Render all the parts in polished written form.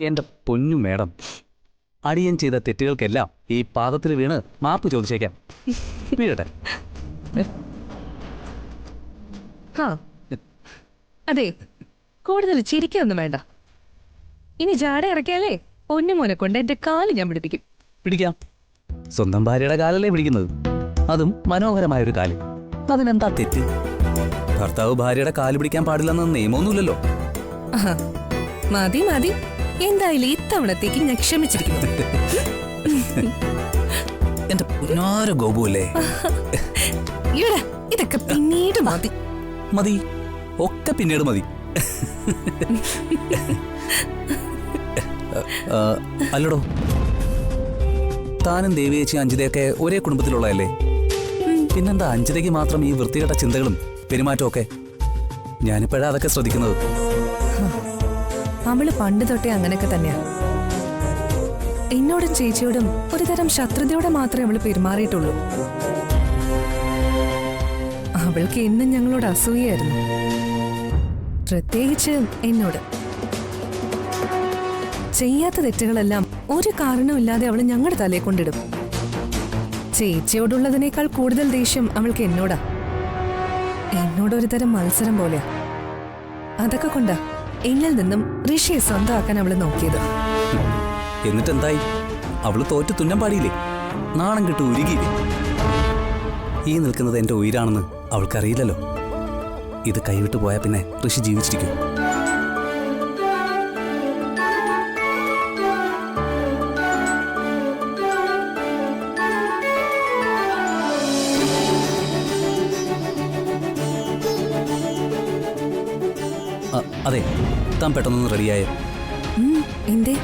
എന്റെ പൊന്നു മേഡം, അടിയൻ ചെയ്ത തെറ്റുകൾക്കെല്ലാം ഈ പാദത്തിൽ വീണ് മാപ്പ് ചോദിച്ചേക്കാം. വീഴട്ടെ. അതെ, കൂടുതൽ ചിരിക്കൊന്നും വേണ്ട. ഇനി ജാട ഇറക്കിയാലേ പൊന്നുമോനെ കൊണ്ട് എന്റെ കാല് ഞാൻ പിടിപ്പിക്കും. പിടിക്കാം. സ്വന്തം ഭാര്യയുടെ കാലല്ലേ പിടിക്കുന്നത്, അതും മനോഹരമായൊരു കാല്. അതിനെന്താ തെറ്റ്? ഭർത്താവ് ഭാര്യയുടെ കാല് പിടിക്കാൻ പാടില്ലെന്ന് നിയമമൊന്നുമില്ലല്ലോ. മതി മതി, എന്തായാലും ഇത്തവണത്തേക്ക് ഞാൻ ക്ഷമിച്ചിരിക്കുന്നു. എന്റെ പൊന്നാര ഗോപുവല്ലേ. ഇവിടെ ഇതൊക്കെ പിന്നീട് മതി. മതി, ഒക്കെ പിന്നീട് മതി. അല്ലടോ, താനും ദേവിയേച്ചി അഞ്ജിതയൊക്കെ ഒരേ കുടുംബത്തിലുള്ളതല്ലേ? പിന്നെന്താ അഞ്ജിതയ്ക്ക് മാത്രം ഈ വൃത്തികെട്ട ചിന്തകളും പെരുമാറ്റവും ഒക്കെ? ഞാനിപ്പോഴാ അതൊക്കെ ശ്രദ്ധിക്കുന്നത്. അവള് പണ്ട് തൊട്ടേ അങ്ങനെയൊക്കെ തന്നെയാ. എന്നോടും ചേച്ചിയോടും ഒരു തരം ശത്രുതയോടെ മാത്രമേ അവള് പെരുമാറിയിട്ടുള്ളൂ. അവൾക്ക് എന്നും ഞങ്ങളോട് അസൂയായിരുന്നു, പ്രത്യേകിച്ച് എന്നോട്. ചെയ്യാത്ത തെറ്റുകളെല്ലാം ഒരു കാരണമില്ലാതെ അവള് ഞങ്ങളുടെ തലയെ കൊണ്ടിടും. ചേച്ചിയോടുള്ളതിനേക്കാൾ കൂടുതൽ ദേഷ്യം അവൾക്ക് എന്നോടാ. എന്നോടൊരു തരം മത്സരം പോലെയാ. അതൊക്കെ കൊണ്ടാ എന്നിൽ നിന്നും ഋഷിയെ സ്വന്തമാക്കാൻ അവള് നോക്കിയത്. എന്നിട്ടെന്തായി? അവള് തോറ്റ് തുന്നം പാടിയില്ലേ? നാണം കിട്ടു ഉരുകിയില്ലേ? ഈ നിൽക്കുന്നത് എന്റെ ഉയിരാണെന്ന് അവൾക്കറിയില്ലല്ലോ. ഇത് കൈവിട്ടു പോയാൽ പിന്നെ ഋഷി ജീവിച്ചിരിക്കും. അതെ, താൻ പെട്ടെന്നൊന്ന് റെഡിയായേ. എന്തേ?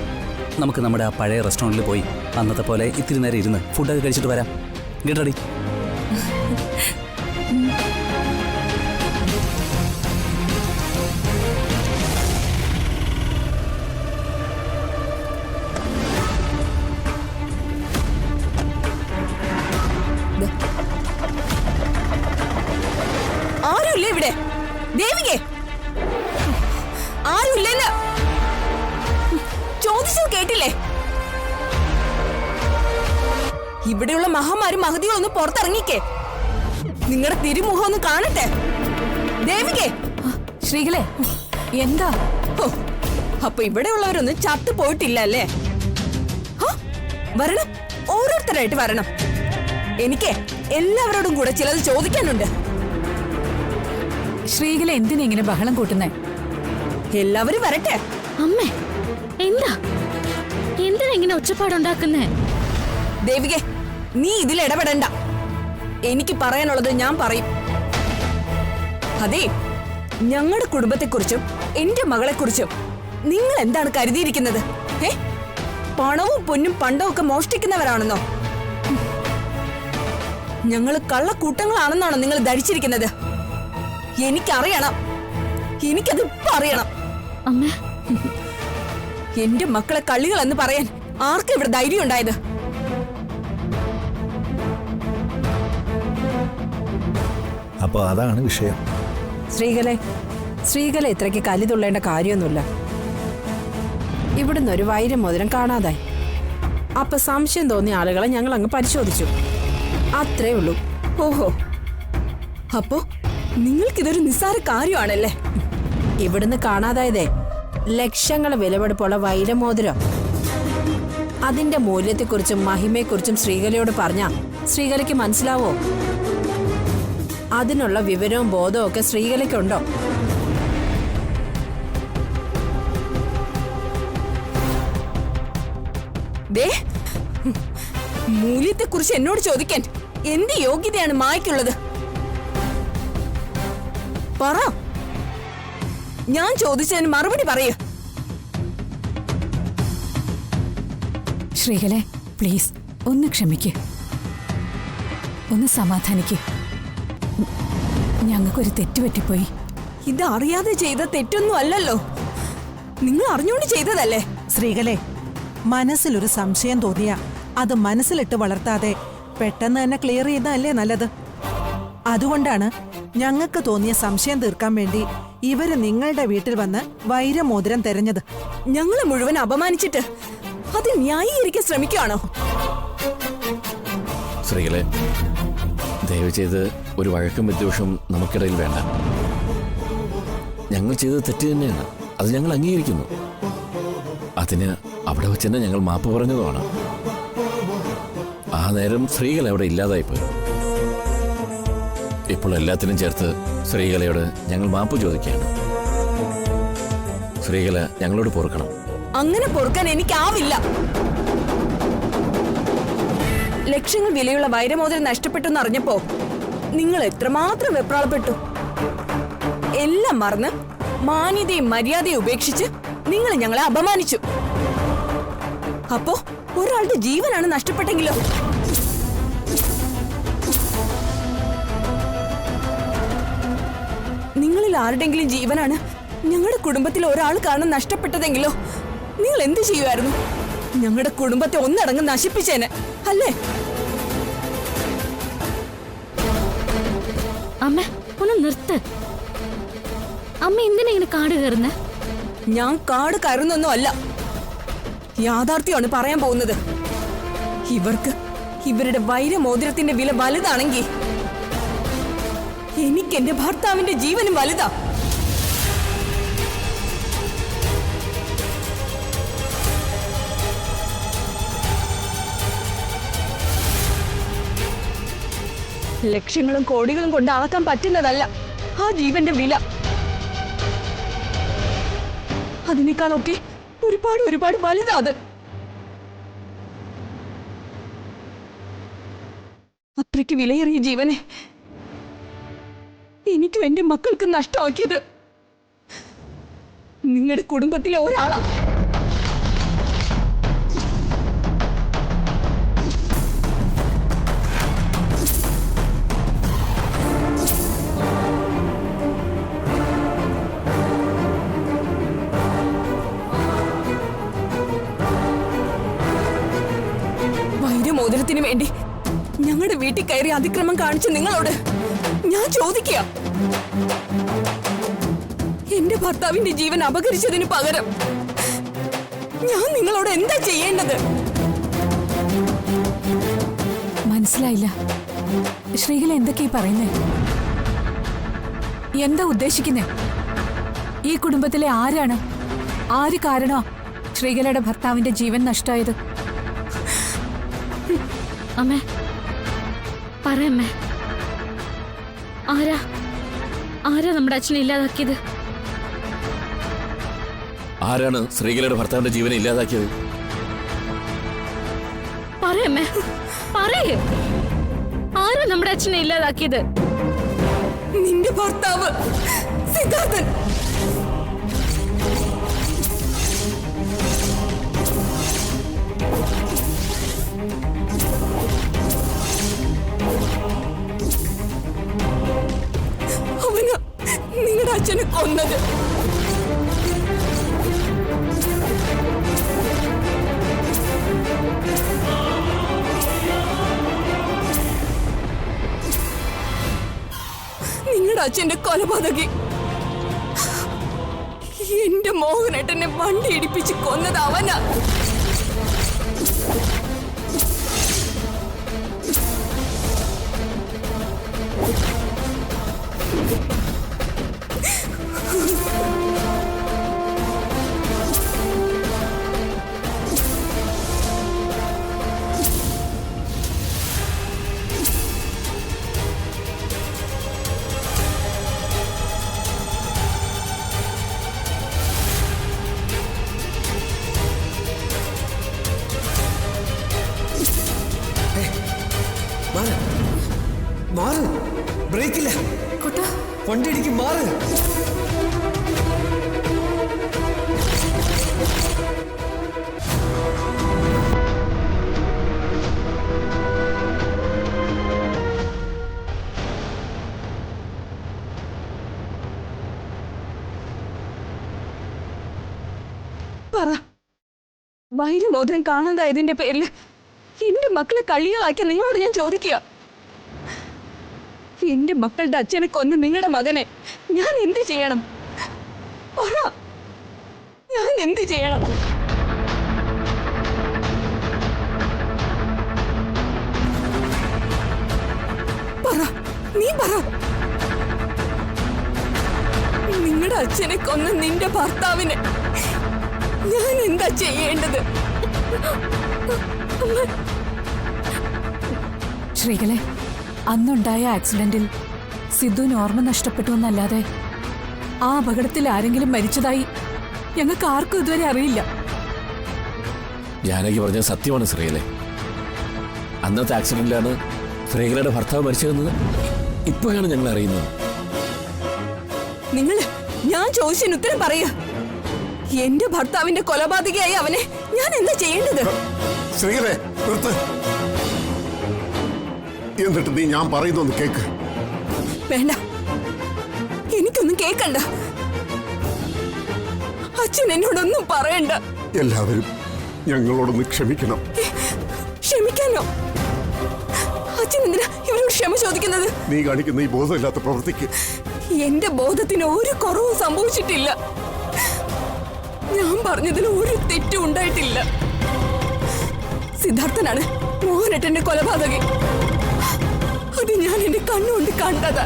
നമുക്ക് നമ്മുടെ ആ പഴയ റെസ്റ്റോറൻറ്റിൽ പോയി അന്നത്തെ പോലെ ഇത്തിരി നേരം ഇരുന്ന് ഫുഡൊക്കെ കഴിച്ചിട്ട് വരാം. Get ready. ആരുമില്ലേ ഇവിടെ? ദേവികേ, ആരുമില്ലെന്ന് ചോദിച്ചത് കേട്ടില്ലേ? ഇവിടെയുള്ള മഹാമാരും മഹതികളും ഒന്ന് പുറത്തിറങ്ങിക്കേ. നിങ്ങളുടെ തിരുമുഖം ഒന്ന് കാണട്ടെ. ദേവികേ. ശ്രീകലേ, എന്താ? അപ്പൊ ഇവിടെയുള്ളവരൊന്നും ചത്തു പോയിട്ടില്ല അല്ലേ? വരണം, ഓരോരുത്തരായിട്ട് വരണം. എനിക്ക് എല്ലാവരോടും കൂടെ ചിലത് ചോദിക്കാനുണ്ട്. ശ്രീകല എന്തിനാ ഇങ്ങനെ ബഹളം കൂട്ടുന്നേ? എല്ലാവരും വരട്ടെ. അമ്മേ, എന്താ എന്തിനാ ഇങ്ങനെ ഒച്ചപ്പാടുണ്ടാക്കുന്നേ? ദേവികെ, നീ ഇതിൽ ഇടപെടണ്ട. എനിക്ക് പറയാനുള്ളത് ഞാൻ പറയും. അതെ, ഞങ്ങളുടെ കുടുംബത്തെക്കുറിച്ചും എന്റെ മകളെക്കുറിച്ചും നിങ്ങൾ എന്താണ് കരുതിയിരിക്കുന്നത്? പണവും പൊന്നും പണ്ടവും ഒക്കെ മോഷ്ടിക്കുന്നവരാണെന്നോ? ഞങ്ങൾ കള്ളക്കൂട്ടങ്ങളാണെന്നാണോ നിങ്ങൾ ധരിച്ചിരിക്കുന്നത്? എനിക്കറിയണം, എനിക്കത് ഇപ്പൊ അറിയണം. അമ്മേ, എന്റെ മക്കളെ കള്ളികൾ എന്ന് പറയാൻ ആർക്കും ഇവിടെ ധൈര്യം ഉണ്ടായത്? അപ്പൊ അതാണ് വിഷയം. ശ്രീകല ഇത്രയ്ക്ക് കലി തുള്ളേണ്ട കാര്യമൊന്നുമില്ല. ഇവിടുന്ന് ഒരു വൈരമോതിരം കാണാതായി. അപ്പൊ സംശയം തോന്നിയ ആളുകളെ ഞങ്ങൾ അങ്ങ് പരിശോധിച്ചു, അത്രേ ഉള്ളൂ. ഓഹോ, അപ്പോ നിങ്ങൾക്കിതൊരു നിസ്സാര കാര്യമാണല്ലേ? ഇവിടുന്ന് കാണാതായതേ ലക്ഷങ്ങളെ വിലപിടിപ്പുള്ള വൈരമോതിരം. അതിന്റെ മൂല്യത്തെക്കുറിച്ചും മഹിമയെക്കുറിച്ചും ശ്രീകലയോട് പറഞ്ഞാ ശ്രീകലയ്ക്ക് മനസ്സിലാവോ? അതിനുള്ള വിവരവും ബോധവും ഒക്കെ ശ്രീകലയ്ക്കുണ്ടോ? മൂല്യത്തെക്കുറിച്ച് എന്നോട് ചോദിക്കാൻ എന്ത് യോഗ്യതയാണ് മായ്ക്കുള്ളത്? പറ, ഞാൻ ചോദിച്ചതിന് മറുപടി പറയൂ. ശ്രീകലെ, പ്ലീസ് ഒന്ന് ക്ഷമിക്ക്, ഒന്ന് സമാധാനിക്ക്. ഞങ്ങൾക്കൊരു തെറ്റുപറ്റിപ്പോയി. ഇത് അറിയാതെ ചെയ്ത തെറ്റൊന്നും അല്ലല്ലോ, നിങ്ങൾ അറിഞ്ഞുകൊണ്ട് ചെയ്തതല്ലേ? ശ്രീകലേ, മനസ്സിലൊരു സംശയം തോന്നിയ അത് മനസ്സിലിട്ട് വളർത്താതെ പെട്ടെന്ന് തന്നെ ക്ലിയർ ചെയ്യുന്നതല്ലേ നല്ലത്. അതുകൊണ്ടാണ് ഞങ്ങൾക്ക് തോന്നിയ സംശയം തീർക്കാൻ വേണ്ടി ഇവര് നിങ്ങളുടെ വീട്ടിൽ വന്ന് വൈരമോതിരം തെരഞ്ഞത്. ഞങ്ങളെ മുഴുവൻ അപമാനിച്ചിട്ട് അത് ന്യായീകരിക്കാൻ ശ്രമിക്കുകയാണോ? ശ്രീകളെ, ദയവ് ചെയ്ത് ഒരു വഴക്കും വിദ്വേഷവും നമുക്കിടയിൽ വേണ്ട. ഞങ്ങൾ ചെയ്തത് തെറ്റ് തന്നെയാണ്, അത് ഞങ്ങൾ അംഗീകരിക്കുന്നു. അതിന് അവിടെ വെച്ച് തന്നെ ഞങ്ങൾ മാപ്പ് പറഞ്ഞതുമാണ്. ആ നേരം സ്ത്രീകൾ അവിടെ ഇല്ലാതായിപ്പോയി. ഇപ്പോൾ എല്ലാത്തിനും ചേർത്ത് ശ്രീകലയോട് ഞങ്ങൾ മാപ്പ് ചോദിക്കുകയാണ്. ശ്രീകല ഞങ്ങളോട് പൊറുക്കണം. അങ്ങനെ പൊറുക്കാൻ എനിക്കാവില്ല. ലക്ഷങ്ങൾ വിലയുള്ള വൈരമോതിരം നഷ്ടപ്പെട്ടു എന്നറിഞ്ഞപ്പോ നിങ്ങൾ എത്രമാത്രം വെപ്രാളപ്പെട്ടു. എല്ലാം മറന്ന് മാന്യതയും മര്യാദയും ഉപേക്ഷിച്ച് നിങ്ങൾ ഞങ്ങളെ അപമാനിച്ചു. അപ്പോ ഒരാളുടെ ജീവനാണ് നഷ്ടപ്പെട്ടെങ്കിലോ? നിങ്ങളിൽ ആരുടെങ്കിലും ജീവനാണ് ഞങ്ങളുടെ കുടുംബത്തിൽ ഒരാൾ കാരണം നഷ്ടപ്പെട്ടതെങ്കിലോ നിങ്ങൾ എന്ത് ചെയ്യുമായിരുന്നു? ഞങ്ങളുടെ കുടുംബത്തെ ഒന്നടങ്കം നശിപ്പിച്ചേനെ അല്ലേ? അമ്മ ഒന്ന് നിർത്ത്. അമ്മ എന്തിനാ ഇങ്ങനെ കാട് കയറുന്നേ? ഞാൻ കാട് കയറുന്നൊന്നും അല്ല, യാഥാർത്ഥ്യമാണ് പറയാൻ പോകുന്നത്. ഇവർക്ക് ഇവരുടെ വൈരമോതിരത്തിന്റെ വില വലുതാണെങ്കിൽ എനിക്ക് എന്റെ ഭർത്താവിന്റെ ജീവനും വലുതാ. ലക്ഷങ്ങളും കോടികളും കൊണ്ട് അളക്കാൻ പറ്റുന്നതല്ല ആ ജീവന്റെ വില. അതിനേക്കാളൊക്കെ ഒരുപാട് ഒരുപാട് വലുതാ അത്. അത്രയ്ക്ക് വിലയേറിയ ജീവനെ എനിക്കും എന്റെ മക്കൾക്കും നഷ്ടമാക്കിയത് നിങ്ങളുടെ കുടുംബത്തിലെ ഒരാളാ. വൈരമോതിരത്തിന് വേണ്ടി ഞങ്ങളുടെ വീട്ടിൽ കയറി അതിക്രമം കാണിച്ച നിങ്ങളോട് ഞാൻ ചോദിക്കുക, എന്റെ ഭർത്താവിന്റെ ജീവൻ അപഹരിച്ചതിന് പകരം ഞാൻ നിങ്ങളോട് എന്താ ചെയ്യേണ്ടത്? മനസ്സിലായില്ല. ശ്രീകല എന്തൊക്കെയാ പറയുന്നേ? എന്താ ഉദ്ദേശിക്കുന്നേ? ഈ കുടുംബത്തിലെ ആരാണ്, ആര് കാരണോ ശ്രീകലയുടെ ഭർത്താവിന്റെ ജീവൻ നഷ്ടമായത്? അമ്മേ പറയമ്മേ, ആരാ നമ്മുടെ അച്ഛനെ ഇല്ലാതാക്കിയത്? ആരാണ് ശ്രീകലയുടെ ഭർത്താവിന്റെ ജീവനെ ഇല്ലാതാക്കിയത്? പറയമ്മേ, പറയേ, ആരാ നമ്മുടെ അച്ഛനെ ഇല്ലാതാക്കിയത്? നിന്റെ ഭർത്താവ് സിദ്ധാർത്ഥൻ. അവന് നിങ്ങളുടെ അച്ഛനെ കൊന്നത്. നിങ്ങളുടെ അച്ഛന്റെ കൊലപാതകി എന്റെ മോഹനേട്ടനെ വണ്ടി ഇടിപ്പിച്ച് കൊന്നത് അവനാ. മാറ്, ബ്രേക്കില്ല, വണ്ടി ഇടിക്കും, മാറ്. പറ, വൈരമോതിരം കാണാതായതിന്റെ പേരിൽ എന്റെ മക്കളെ കളിയാക്കിയ നിങ്ങളോട് ഞാൻ ചോദിക്കുക, എന്റെ മക്കളുടെ അച്ഛനെ കൊന്ന് നിങ്ങളുടെ മകനെ ഞാൻ എന്ത് ചെയ്യണം? പറ, ഞാൻ എന്ത് ചെയ്യണം? പറ, നീ പറ. നിങ്ങളുടെ അച്ഛനെ കൊന്ന നിന്റെ ഭർത്താവിനെ ഞാൻ എന്താ ചെയ്യേണ്ടത്? ശ്രീകലെ, അന്നുണ്ടായ ആക്സിഡന്റിൽ സിദ്ധുവിന് ഓർമ്മ നഷ്ടപ്പെട്ടു എന്നല്ലാതെ ആ അപകടത്തിൽ ആരെങ്കിലും മരിച്ചതായി ഞങ്ങൾക്ക് ആർക്കും ഇതുവരെ അറിയില്ല. ജാനകി പറഞ്ഞത് സത്യമാണ് ശ്രീകലെ. അന്നത്തെ ആക്സിഡന്റിലാണ് ശ്രീകലയുടെ ഭർത്താവ് മരിച്ചതെന്ന് ഇപ്പോഴാണ് ഞങ്ങൾ അറിയുന്നത്. നിങ്ങൾ ഞാൻ ചോദിച്ചതിന് ഉത്തരം പറയുക. എന്റെ ഭർത്താവിന്റെ കൊലപാതകയായി അവനെ ഞാൻ എന്താ ചെയ്യേണ്ടത്? ശ്രീകലെ, നിർത്ത്. എന്നിട്ട് നീ ഞാൻ പറയുന്നൊന്ന് കേക്ക്. വേണ്ട, എനിക്കൊന്നും കേക്കണ്ട. അച്ഛൻ എന്നോടൊന്നും പറയണ്ട. എല്ലാവരും ഞങ്ങളോടൊന്ന് ക്ഷമിക്കണം. ക്ഷമിക്കാനോ? അച്ഛൻ എന്തിനാ ഇവരോട് ക്ഷമ ചോദിക്കുന്നത്? നീ കാണിക്കുന്ന ഈ ബോധമില്ലാത്ത പ്രവൃത്തിക്ക് എന്റെ ബോധത്തിന് ഒരു കുറവും സംഭവിച്ചിട്ടില്ല. ഞാൻ പറഞ്ഞതിൽ ഒരു തെറ്റും ഉണ്ടായിട്ടില്ല. സിദ്ധാർത്ഥനാണ് മോഹനേട്ടന്റെ കൊലപാതകി. അത് ഞാൻ എന്റെ കണ്ണുകൊണ്ട് കണ്ടതാ.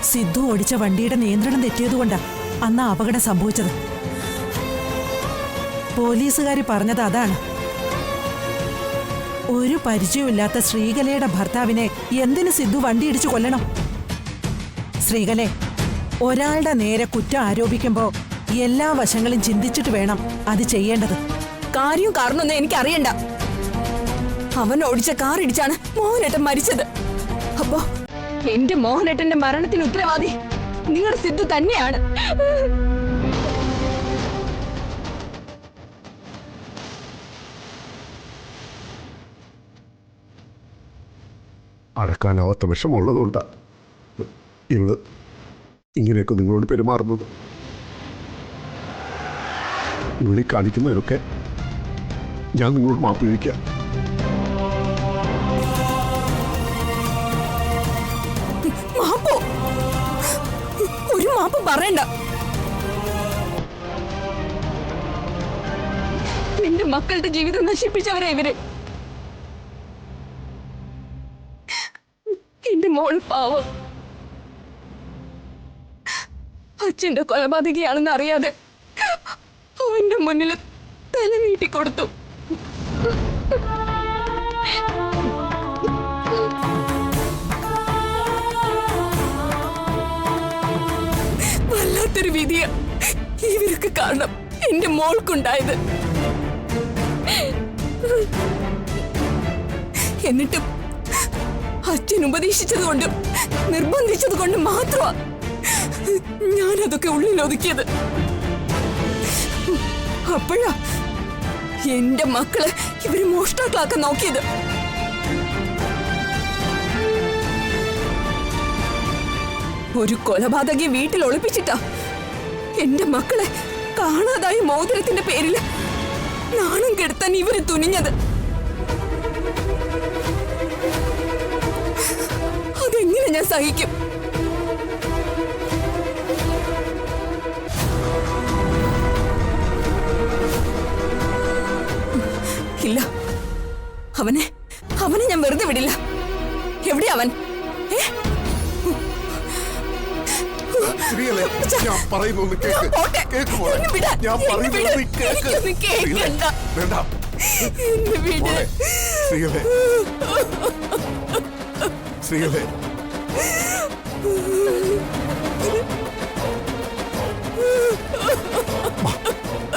സിദ്ധു ഓടിച്ച വണ്ടിയുടെ നിയന്ത്രണം തെറ്റിയതുകൊണ്ടാ അന്ന് ആ അപകടം സംഭവിച്ചത്. പോലീസുകാർ പറഞ്ഞത് അതാണ്. ഒരു പരിചയമില്ലാത്ത ശ്രീകലയുടെ ഭർത്താവിനെ എന്തിനു സിദ്ധു വണ്ടി ഇടിച്ചു കൊല്ലണം? ശ്രീകലെ, ഒരാളുടെ നേരെ കുറ്റം ആരോപിക്കുമ്പോ എല്ലാ വശങ്ങളും ചിന്തിച്ചിട്ട് വേണം അത് ചെയ്യേണ്ടത്. കാര്യവും കാരണമൊന്നും എനിക്ക് അറിയണ്ട. അവൻ ഓടിച്ച കാർ ഇടിച്ചാണ് മോഹനേട്ടൻ മരിച്ചത്. അപ്പോ എന്റെ മോഹനേട്ടന്റെ മരണത്തിന് ഉത്തരവാദി നിങ്ങളുടെ സിദ്ധു തന്നെയാണ്. അടക്കാനാവാത്ത വിഷമമുള്ളതുകൊണ്ടാ ഇവള് ഇങ്ങനെയൊക്കെ നിങ്ങളോട് പെരുമാറുന്നത്. ഇവിളി കാണിക്കുന്നതിനൊക്കെ ഞാൻ നിങ്ങളോട് മാപ്പ് ചോദിക്കാം. മാപ്പോ? ഒരു മാപ്പ് പറയണ്ട. നിന്റെ മക്കളുടെ ജീവിതം നശിപ്പിച്ചവരെ ഇവര്. എന്റെ മോൾ പാവം അച്ഛന്റെ കൊലപാതകയാണെന്ന് അറിയാതെ അവന്റെ മുന്നിൽ തല നീട്ടിക്കൊടുത്തു. വല്ലാത്തൊരു വിധിയ ഇവർക്ക് കാരണം എന്റെ മോൾക്കുണ്ടായത്. എന്നിട്ടും അച്ഛൻ ഉപദേശിച്ചതുകൊണ്ടും നിർബന്ധിച്ചത് കൊണ്ടും മാത്രമാ ഞാനതൊക്കെ ഉള്ളിൽ ഒതുക്കിയത്. അപ്പോഴാ എന്റെ മക്കളെ ഇവര് മോഷ്ടാക്കളാക്കാൻ നോക്കിയത്. ഒരു കൊലപാതകയെ വീട്ടിൽ ഒളിപ്പിച്ചിട്ടാ എന്റെ മക്കളെ കാണാതായ മോതിരത്തിന്റെ പേരിൽ നാണം കെടുത്താൻ ഇവര് തുനിഞ്ഞത്. അതെങ്ങനെ ഞാൻ സഹിക്കും? ഇല്ല, അവനെ ഞാൻ വെറുതെ വിടില്ല. എവിടെയാ അവൻ? ഞാൻ പറയുന്നൊന്ന് കേക്ക്. കേക്ക് മോളെ. ഞാൻ പറയുന്നത് കേക്ക്. വേണ്ട. ശ്രീകലേ, ശ്രീകലേ,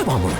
മോളെ.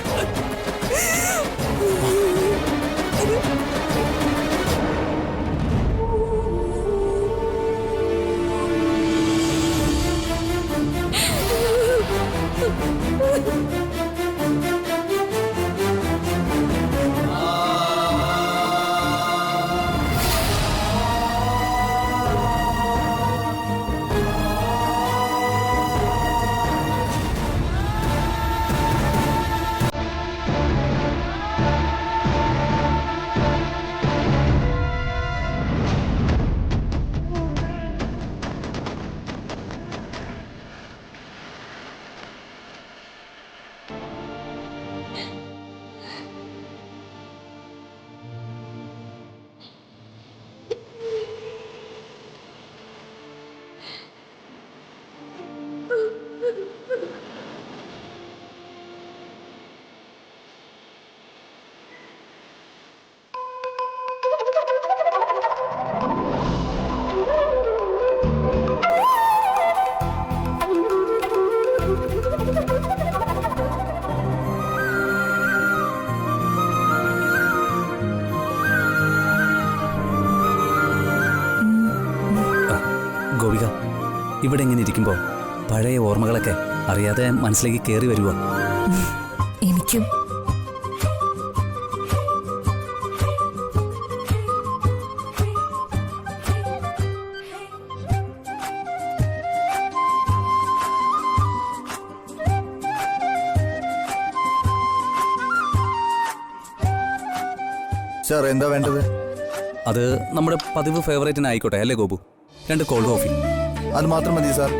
ഇവിടെ ഇങ്ങനെ ഇരിക്കുമ്പോൾ പഴയ ഓർമ്മകളൊക്കെ അറിയാതെ മനസ്സിലേക്ക് കയറി വരുക. എനിക്കും. സാർ എന്താ വേണ്ടത്? അത് നമ്മുടെ പതിവ് ഫേവറേറ്റിന് ആയിക്കോട്ടെ അല്ലേ ഗോപു? 2 cold coffee. അത് മാത്രം മതി സാർ.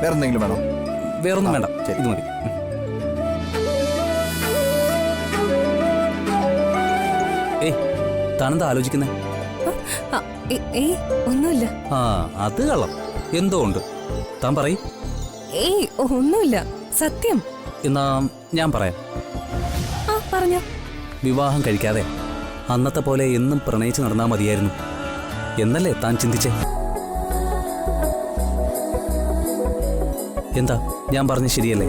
വേറെ എന്തെങ്കിലും വേണോ? വേറൊന്നും വേണ്ട, ഇത് മതി. ഏയ്, താനെന്താ ആലോചിക്കുന്നേ? ഒന്നുമില്ല. ആ, അത് കള്ളം എന്തോ ഉണ്ട്. താൻ പറയ്. ഏയ് ഒന്നുമില്ല, സത്യം. എന്നാ ഞാൻ പറയാം. പറഞ്ഞോ. വിവാഹം കഴിക്കാതെ അന്നത്തെ പോലെ എന്നും പ്രണയിച്ച് നടന്നാൽ മതിയായിരുന്നു എന്നല്ലേ താൻ ചിന്തിച്ചേ? എന്താ ഞാൻ പറഞ്ഞ ശരിയല്ലേ?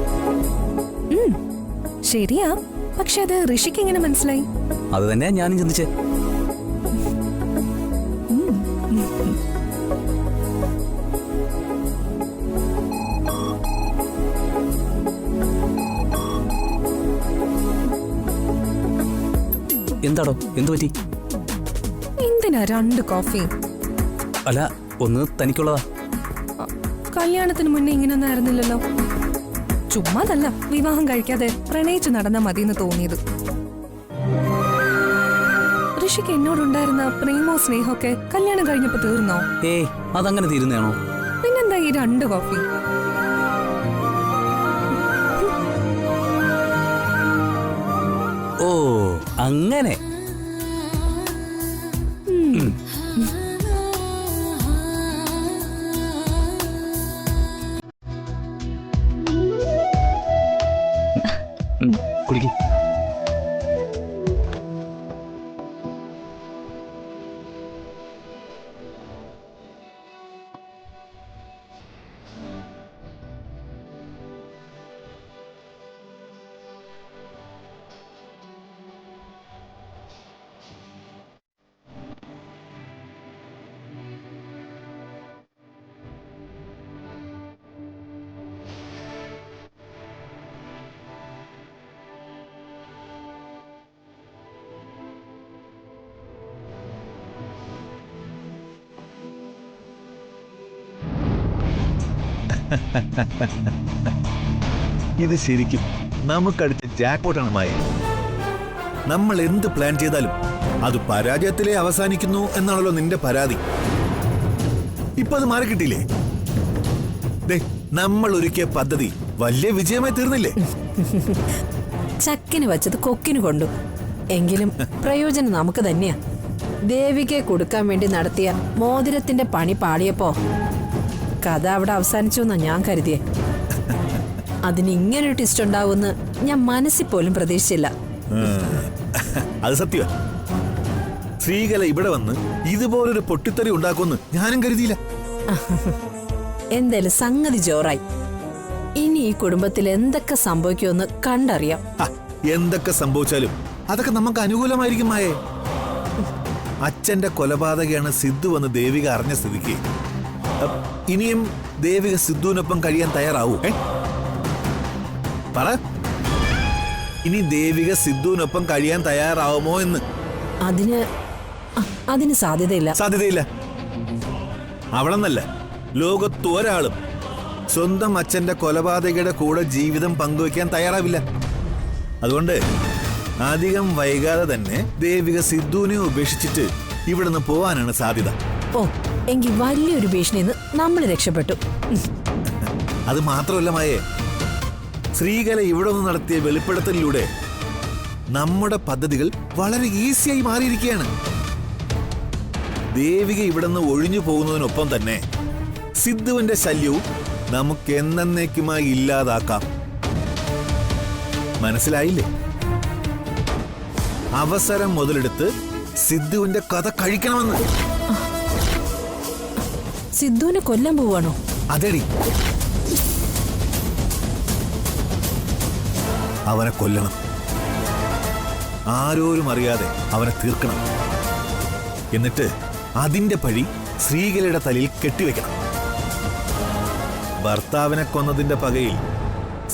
ശരിയാ, പക്ഷെ അത് ഋഷിക്ക് എങ്ങനെ മനസ്സിലായി? അത് തന്നെയാ ഞാനും ചിന്തിച്ചേ. എന്താടോ, എന്തു പറ്റി? എന്തിനാ 2 കോഫി? അല്ല, ഒന്ന് തനിക്കുള്ളതാ. കല്യാണത്തിന് മുന്നേ ഇങ്ങനൊന്നും ആയിരുന്നില്ലല്ലോ. ചുമ്മാതല്ല വിവാഹം കഴിക്കാതെ പ്രണയിച്ചു നടന്നാ മതിയെന്ന് തോന്നിയത്. ഋഷിക്ക് എന്നോടുണ്ടായിരുന്ന പ്രേമോ സ്നേഹമൊക്കെ കല്യാണം കഴിഞ്ഞപ്പോ തീർന്നോ? ഏയ്, അതങ്ങനെ തീരുന്നതാണോ? പിന്നെന്താ ഈ 2 കോഫി? ഓ, അങ്ങനെ. കുടിക്ക്. ഇത് ശരിക്കും നമുക്കടുത്ത ജാക്ക്പോട്ടാണ് മായ. നമ്മൾ എന്ത് പ്ലാൻ ചെയ്താലും അത് പരാജയത്തിലേ അവസാനിക്കുന്നു എന്നാണല്ലോ നിന്റെ പരാതി. ഇപ്പൊ അത് മാറി കിട്ടിയില്ലേ? നമ്മൾ ഒരുക്കിയ പദ്ധതി വലിയ വിജയമായി തീർന്നില്ലേ? ചക്കിന് വച്ചത് കൊക്കിന് കൊണ്ടു. എങ്കിലും പ്രയോജനം നമുക്ക് തന്നെയാ. ദേവികയെ കൊടുക്കാൻ വേണ്ടി നടത്തിയ മോതിരത്തിന്റെ പണി പാളിയപ്പോ കഥ അവിടെ അവസാനിച്ചു എന്നാ ഞാൻ കരുതിയേ. അതിന് ഇങ്ങനൊരു ട്വിസ്റ്റ് ഉണ്ടാവുമെന്ന് ഞാൻ മനസ്സിൽ പോലും പ്രതീക്ഷിച്ചില്ല. അത് സത്യ. ശ്രീകല ഇവിടെ വന്ന് ഇതുപോലൊരു പൊട്ടിത്തെറി ഉണ്ടാക്കുമെന്ന് ഞാനും കരുതിയില്ല. എന്തായാലും സംഗതി ജോറായി. ഇനി ഈ കുടുംബത്തിൽ എന്തൊക്കെ സംഭവിക്കുമെന്ന് കണ്ടറിയാം. എന്തൊക്കെ സംഭവിച്ചാലും അതൊക്കെ നമുക്ക് അനുകൂലമായിരിക്കും മായേ. അച്ഛന്റെ കൊലപാതകയാണ് സിദ്ധു വന്ന് ദേവിക അറിഞ്ഞ സ്ഥിതിക്ക് ഇനിയും ദേവിക സിദ്ധുവിനൊപ്പം കഴിയാൻ തയ്യാറാവൂ? പറ, ഇനി ദേവിക സിദ്ധുവിനൊപ്പം കഴിയാൻ തയ്യാറാവുമോ എന്ന്? അതിന് സാധ്യതയില്ല. സാധ്യതയില്ല. അവളെന്നല്ല, ലോകത്ത് ഒരാളും സ്വന്തം അച്ഛന്റെ കൊലപാതകയുടെ കൂടെ ജീവിതം പങ്കുവയ്ക്കാൻ തയ്യാറാവില്ല. അതുകൊണ്ട് അധികം വൈകാതെ തന്നെ ദേവിക സിദ്ധുവിനെ ഉപേക്ഷിച്ചിട്ട് ഇവിടുന്ന് പോവാനാണ് സാധ്യത. ഓ, എങ്കിൽ വലിയൊരു ഭീഷണിന്ന് നമ്മൾ രക്ഷപ്പെട്ടു. അത് മാത്രമല്ല മായേ, ശ്രീകല ഇവിടെ നിന്ന് നടത്തിയ വെളിപ്പെടുത്തലിലൂടെ നമ്മുടെ പദ്ധതികൾ വളരെ ഈസിയായി മാറിയിരിക്കുകയാണ്. ദേവിക ഇവിടെ നിന്ന് ഒഴിഞ്ഞു പോകുന്നതിനൊപ്പം തന്നെ സിദ്ധുവിന്റെ ശല്യവും നമുക്ക് എന്നേക്കുമായി ഇല്ലാതാക്കാം. മനസ്സിലായില്ലേ? അവസരം മുതലെടുത്ത് സിദ്ധുവിന്റെ കഥ കഴിക്കണമെന്ന്. സിദ്ധുവിനെ കൊല്ലാൻ പോവാണോ? അതെടി, അവനെ കൊല്ലണം. ആരോരും അറിയാതെ അവനെ തീർക്കണം. എന്നിട്ട് അതിന്റെ പഴി ശ്രീകലയുടെ തലയിൽ കെട്ടിവെക്കണം. ഭർത്താവിനെ കൊന്നതിന്റെ പകയിൽ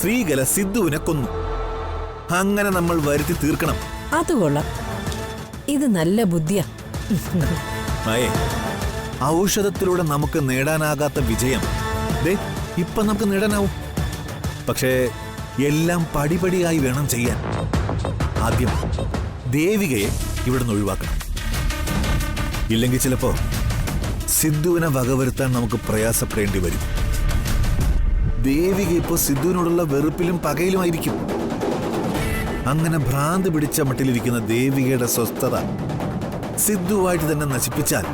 ശ്രീകല സിദ്ധുവിനെ കൊന്നു. അങ്ങനെ നമ്മൾ വരുത്തി തീർക്കണം. അത് കൊള്ളാം. ഇത് നല്ല ബുദ്ധിയാ. മായേ, ഔഷധത്തിലൂടെ നമുക്ക് നേടാനാകാത്ത വിജയം ദേ ഇപ്പൊ നമുക്ക് നേടാനാവും. പക്ഷേ എല്ലാം പടിപടിയായി വേണം ചെയ്യാൻ. ആദ്യം ദേവികയെ ഇവിടുന്ന് ഒഴിവാക്കണം. ഇല്ലെങ്കിൽ ചിലപ്പോ സിദ്ധുവിനെ വകവരുത്താൻ നമുക്ക് പ്രയാസപ്പെടേണ്ടി വരും. ദേവിക ഇപ്പോ സിദ്ധുവിനോടുള്ള വെറുപ്പിലും പകയിലുമായിരിക്കും. അങ്ങനെ ഭ്രാന്ത് പിടിച്ച മട്ടിലിരിക്കുന്ന ദേവികയുടെ സ്വസ്ഥത സിദ്ധുവായിട്ട് തന്നെ നശിപ്പിച്ചാൽ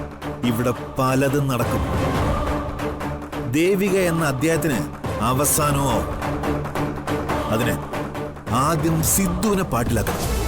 ഇവിടെ പലതും നടക്കും. ദേവിക എന്ന അധ്യായത്തിന് അവസാനമോ അതിന് ആദ്യം സിദ്ധുവിനെ പാട്ടിലാക്കണം.